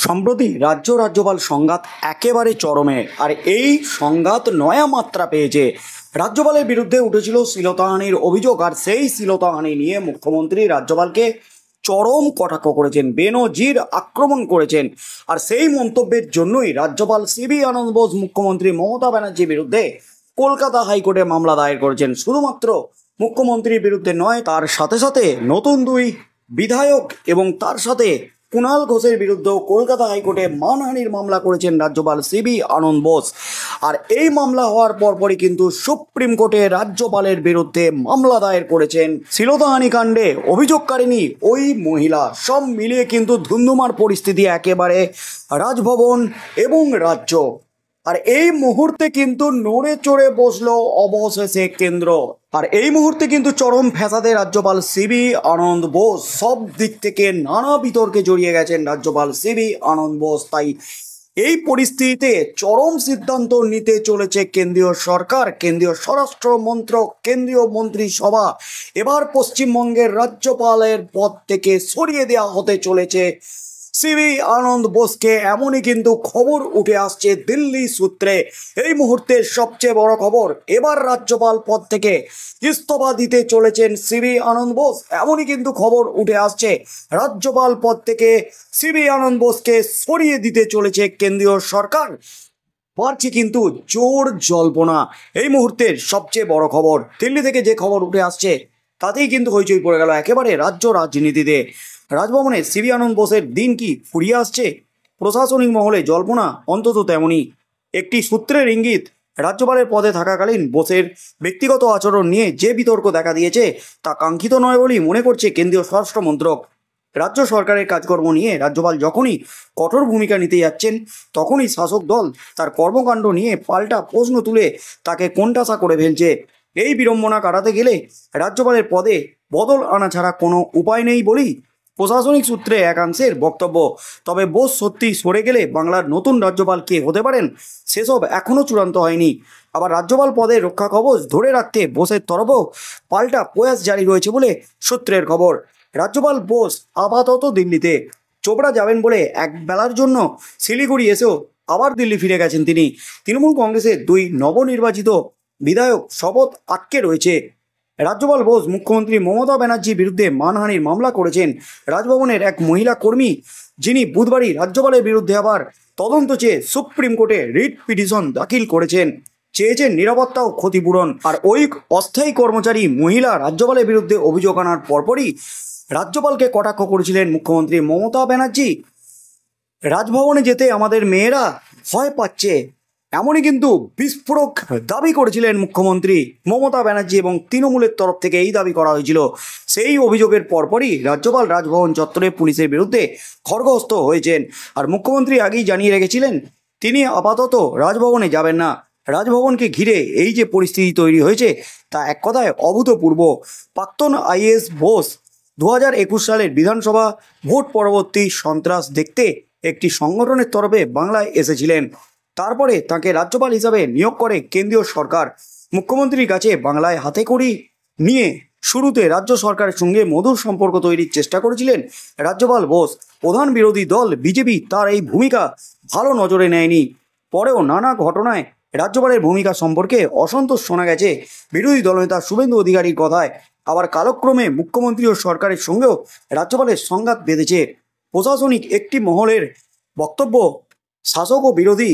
সম্প্রতি রাজ্যপাল সংঘাত একেবারে চরমে। আর এই সংঘাত নয়া মাত্রা পেয়েছে। রাজ্যপালের বিরুদ্ধে উঠেছিল শ্লীলতাহানির অভিযোগ, আর সেই শ্লীলতাহানি নিয়ে মুখ্যমন্ত্রী রাজ্যপালকে চরম কটাক্ষ করেছেন, বেনজির আক্রমণ করেছেন। আর সেই মন্তব্যের জন্যই রাজ্যপাল সিবি আনন্দ বোস মুখ্যমন্ত্রী মমতা ব্যানার্জির বিরুদ্ধে কলকাতা হাইকোর্টে মামলা দায়ের করেছেন। শুধুমাত্র মুখ্যমন্ত্রীর বিরুদ্ধে নয়, তার সাথে সাথে নতুন দুই বিধায়ক এবং তার সাথে কুণাল ঘোষের বিরুদ্ধেও কলকাতা হাইকোর্টে মানহানির মামলা করেছেন রাজ্যপাল সিবি আনন্দ বোস। আর এই মামলা হওয়ার পরপরই কিন্তু সুপ্রিম কোর্টে রাজ্যপালের বিরুদ্ধে মামলা দায়ের করেছেন শ্লীলতাহানি কাণ্ডে অভিযোগকারিণী ওই মহিলা। সব মিলিয়ে কিন্তু ধুন্ধুমার পরিস্থিতি একেবারে রাজভবন এবং রাজ্য। আর এই মুহূর্তে কিন্তু নড়ে চড়ে বসলো অবশেষে কেন্দ্র। আর এই মুহূর্তে কিন্তু চরম ফ্যাসাদে রাজ্যপাল সিবি আনন্দ বোস। সব দিক থেকে নানা বিতর্কে জড়িয়ে গেছেন রাজ্যপাল সিবি আনন্দ বোস। তাই এই পরিস্থিতিতে চরম সিদ্ধান্ত নিতে চলেছে কেন্দ্রীয় সরকার, কেন্দ্রীয় স্বরাষ্ট্র মন্ত্রক, কেন্দ্রীয় মন্ত্রিসভা। এবার পশ্চিমবঙ্গের রাজ্যপালের পদ থেকে সরিয়ে দেওয়া হতে চলেছে সিবি আনন্দ বোসকে। এমনই কিন্তু খবর উঠে আসছে দিল্লি সূত্রে। এই মুহূর্তের সবচেয়ে বড় খবর, এবার রাজ্যপাল পদ থেকে ইস্তফা দিতে চলেছেন সিবি আনন্দ বোস। এমনই কিন্তু খবর উঠে আসছে, রাজ্যপাল পদ থেকে সিবি আনন্দ বোসকে সরিয়ে দিতে চলেছে কেন্দ্রীয় সরকার। পারছি কিন্তু জোর জল্পনা। এই মুহূর্তের সবচেয়ে বড় খবর, দিল্লি থেকে যে খবর উঠে আসছে তাতেই কিন্তু হইচই পড়ে গেল একেবারে রাজ্য রাজনীতিতে। রাজভবনে সিবি আনন্দ বোসের দিন কি ফুরিয়ে আসছে? প্রশাসনিক মহলে জল্পনা অন্তত তেমনই। একটি সূত্রের ইঙ্গিত, রাজ্যপালের পদে থাকাকালীন বোসের ব্যক্তিগত আচরণ নিয়ে যে বিতর্ক দেখা দিয়েছে তা কাঙ্ক্ষিত নয় বলেই মনে করছে কেন্দ্রীয় স্বরাষ্ট্র মন্ত্রক। রাজ্য সরকারের কাজকর্ম নিয়ে রাজ্যপাল যখনই কঠোর ভূমিকা নিতে যাচ্ছেন, তখনই শাসক দল তার কর্মকাণ্ড নিয়ে পাল্টা প্রশ্ন তুলে তাকে কোণঠাসা করে ফেলছে। এই বিড়ম্বনা কাটাতে গেলে রাজ্যপালের পদে বদল আনা ছাড়া কোনো উপায় নেই বলেই প্রশাসনিক সূত্রে একাংশের বক্তব্য। তবে বোস সত্যি সরে গেলে বাংলার নতুন রাজ্যপাল কে হতে পারেন সেসব এখনও চূড়ান্ত হয়নি। আবার রাজ্যপাল পদের রক্ষা কবচ ধরে রাখতে বোসের তরফেও পাল্টা প্রয়াস জারি রয়েছে বলে সূত্রের খবর। রাজ্যপাল বোস আপাতত দিল্লিতে, চোপড়া যাবেন বলে এক বেলার জন্য শিলিগুড়ি এসেও আবার দিল্লি ফিরে গেছেন তিনি। তৃণমূল কংগ্রেসের দুই নবনির্বাচিত বিধায়ক শপথ আটকে রয়েছে। রাজ্যপাল বোস মুখ্যমন্ত্রী মমতা ব্যানার্জির বিরুদ্ধে মানহানির মামলা করেছেন রাজভবনের এক মহিলা কর্মী, যিনি বুধবারই রাজ্যপালের বিরুদ্ধে আবার তদন্ত চেয়ে সুপ্রিম কোর্টে রিট পিটিশন দাখিল করেছেন। চেয়েছেন নিরাপত্তা ও ক্ষতিপূরণ। আর ওই অস্থায়ী কর্মচারী মহিলা রাজ্যপালের বিরুদ্ধে অভিযোগ আনার পরপরই রাজ্যপালকে কটাক্ষ করেছিলেন মুখ্যমন্ত্রী মমতা ব্যানার্জি। রাজভবনে যেতে আমাদের মেয়েরা ভয় পাচ্ছে, এমনই কিন্তু বিস্ফোরক দাবি করেছিলেন মুখ্যমন্ত্রী মমতা ব্যানার্জি এবং তৃণমূলের তরফ থেকে এই দাবি করা হয়েছিল। সেই অভিযোগের পরপরই রাজ্যপাল রাজভবন চত্বরে পুলিশের বিরুদ্ধে খড়গহস্ত হয়েছেন। আর মুখ্যমন্ত্রী আগেই জানিয়ে রেখেছিলেন তিনি আপাতত রাজভবনে যাবেন না। রাজভবনকে ঘিরে এই যে পরিস্থিতি তৈরি হয়েছে তা এক কথায় অভূতপূর্ব। প্রাক্তন আইএএস বোস 2021 সালের বিধানসভা ভোট পরবর্তী সন্ত্রাস দেখতে একটি সংগঠনের তরফে বাংলায় এসেছিলেন। তারপরে তাকে রাজ্যপাল হিসাবে নিয়োগ করে কেন্দ্রীয় সরকার। মুখ্যমন্ত্রীর কাছে বাংলায় হাতেখড়ি নিয়ে শুরুতে রাজ্য সরকারের সঙ্গে মধুর সম্পর্ক তৈরির চেষ্টা করেছিলেন রাজ্যপাল বোস। প্রধান বিরোধী দল বিজেপি তার এই ভূমিকা ভালো নজরে নেয়নি। পরেও নানা ঘটনায় রাজ্যপালের ভূমিকা সম্পর্কে অসন্তোষ শোনা গেছে বিরোধী দলনেতা শুভেন্দু অধিকারীর কথায়। আবার কালক্রমে মুখ্যমন্ত্রী ও সরকারের সঙ্গেও রাজ্যপালের সংঘাত বেঁধেছে। প্রশাসনিক একটি মহলের বক্তব্য, শাসক ও বিরোধী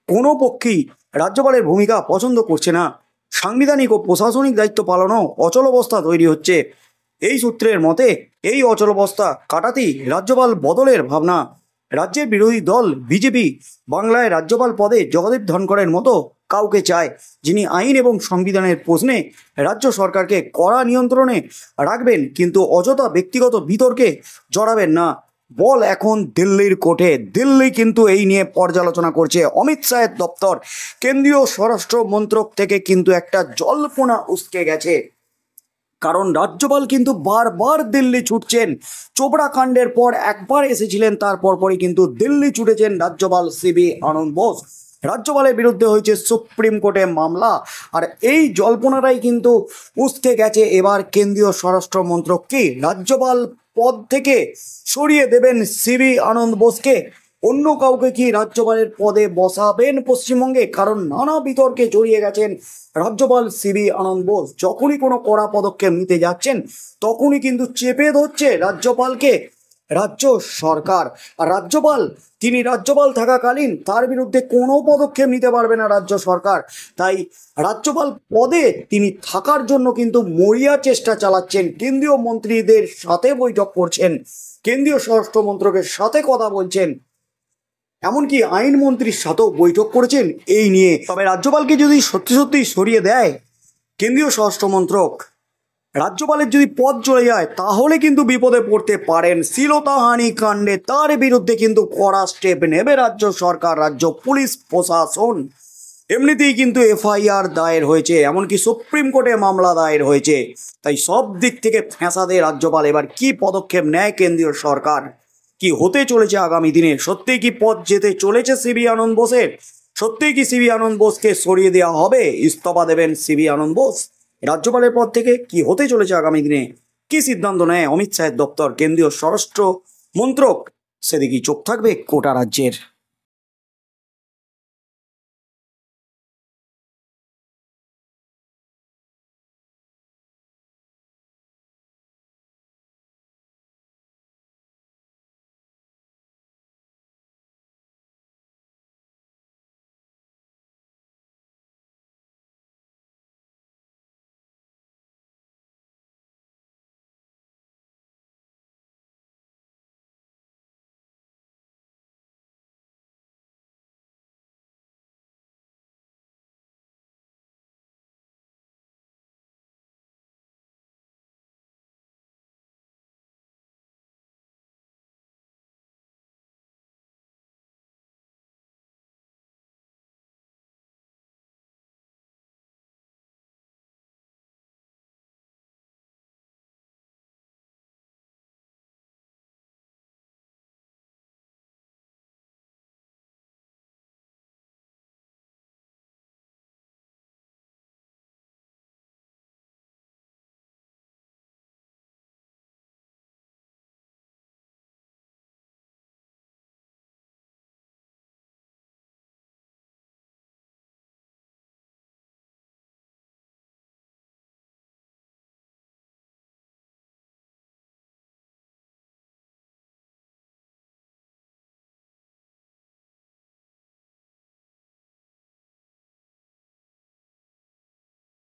কোনো পক্ষই রাজ্যপালের ভূমিকা পছন্দ করছে না। সাংবিধানিক ও প্রশাসনিক দায়িত্ব পালনও অচলাবস্থা তৈরি হচ্ছে। এই সূত্রের মতে এই অচলাবস্থা কাটাতেই রাজ্যপাল বদলের ভাবনা। রাজ্যের বিরোধী দল বিজেপি বাংলায় রাজ্যপাল পদে জগদীপ ধনখড়ের মতো কাউকে চায়, যিনি আইন এবং সংবিধানের প্রশ্নে রাজ্য সরকারকে কড়া নিয়ন্ত্রণে রাখবেন, কিন্তু অযথা ব্যক্তিগত বিতর্কে জড়াবেন না। বল এখন দিল্লির কোর্টে। দিল্লি কিন্তু এই নিয়ে পর্যালোচনা করছে অমিত শাহের দপ্তর। কেন্দ্রীয় স্বরাষ্ট্র মন্ত্রক থেকে কিন্তু একটা জল্পনা উস্কে গেছে, কারণ রাজ্যপাল কিন্তু বারবার দিল্লি ছুটছেন। চোপড়া কাণ্ডের পর একবার এসেছিলেন, তারপরই কিন্তু দিল্লি ছুটেছেন রাজ্যপাল সিবি আনন্দ বোস। রাজ্যপালের বিরুদ্ধে হয়েছে সুপ্রিম কোর্টে মামলা। আর এই জল্পনাটাই কিন্তু উস্কে গেছে এবার কেন্দ্রীয় স্বরাষ্ট্র মন্ত্রক কি রাজ্যপাল পদ থেকে সরিয়ে দেবেন সিবি আনন্দ বোসকে। অন্য কাউকে কি রাজ্যপালের পদে বসাবেন পশ্চিমবঙ্গে? কারণ নানা বিতর্কে জড়িয়ে গেছেন রাজ্যপাল সিবি আনন্দ বোস। যখনই কোনো কড়া পদক্ষেপ নিতে যাচ্ছেন তখনই কিন্তু চেপে ধরছে রাজ্যপালকে রাজ্য সরকার। আর রাজ্যপাল, তিনি রাজ্যপাল থাকাকালীন তার বিরুদ্ধে কোনো পদক্ষেপ নিতে পারবে না রাজ্য সরকার। তাই রাজ্যপাল পদে তিনি থাকার জন্য কিন্তু মরিয়া চেষ্টা চালাচ্ছেন, কেন্দ্রীয় মন্ত্রীদের সাথে বৈঠক করছেন, কেন্দ্রীয় স্বরাষ্ট্র মন্ত্রকের সাথে কথা বলছেন, এমনকি আইনমন্ত্রীর সাথেও বৈঠক করেছেন এই নিয়ে। তবে রাজ্যপালকে যদি সত্যি সত্যি সরিয়ে দেয় কেন্দ্রীয় স্বরাষ্ট্র মন্ত্রক, রাজ্যপালের যদি পদ চলে যায় তাহলে কিন্তু বিপদে পড়তে পারেন। শ্লীলতাহানি কাণ্ডে তার বিরুদ্ধে কিন্তু কড়া স্টেপ নেবে রাজ্য সরকার, রাজ্য পুলিশ প্রশাসন। এমনিতেই কিন্তু এফআইআর দায়ের হয়েছে, এমনকি সুপ্রিম কোর্টে মামলা দায়ের হয়েছে। তাই সব দিক থেকে ফ্যাঁসাদে রাজ্যপাল। এবার কি পদক্ষেপ নেয় কেন্দ্রীয় সরকার, কি হতে চলেছে আগামী দিনে? সত্যিই কি পদ যেতে চলেছে সিবি আনন্দ বোসের? সত্যিই কি সিবি আনন্দ বোসকে সরিয়ে দেওয়া হবে? ইস্তফা দেবেন সিবি আনন্দ বোস রাজ্যপালের পদ থেকে? কি হতে চলেছে আগামী দিনে? কি সিদ্ধান্ত নেয় অমিত শাহের দপ্তর, কেন্দ্রীয় স্বরাষ্ট্র মন্ত্রক? সেদিকেই চোখ থাকবে গোটা রাজ্যের।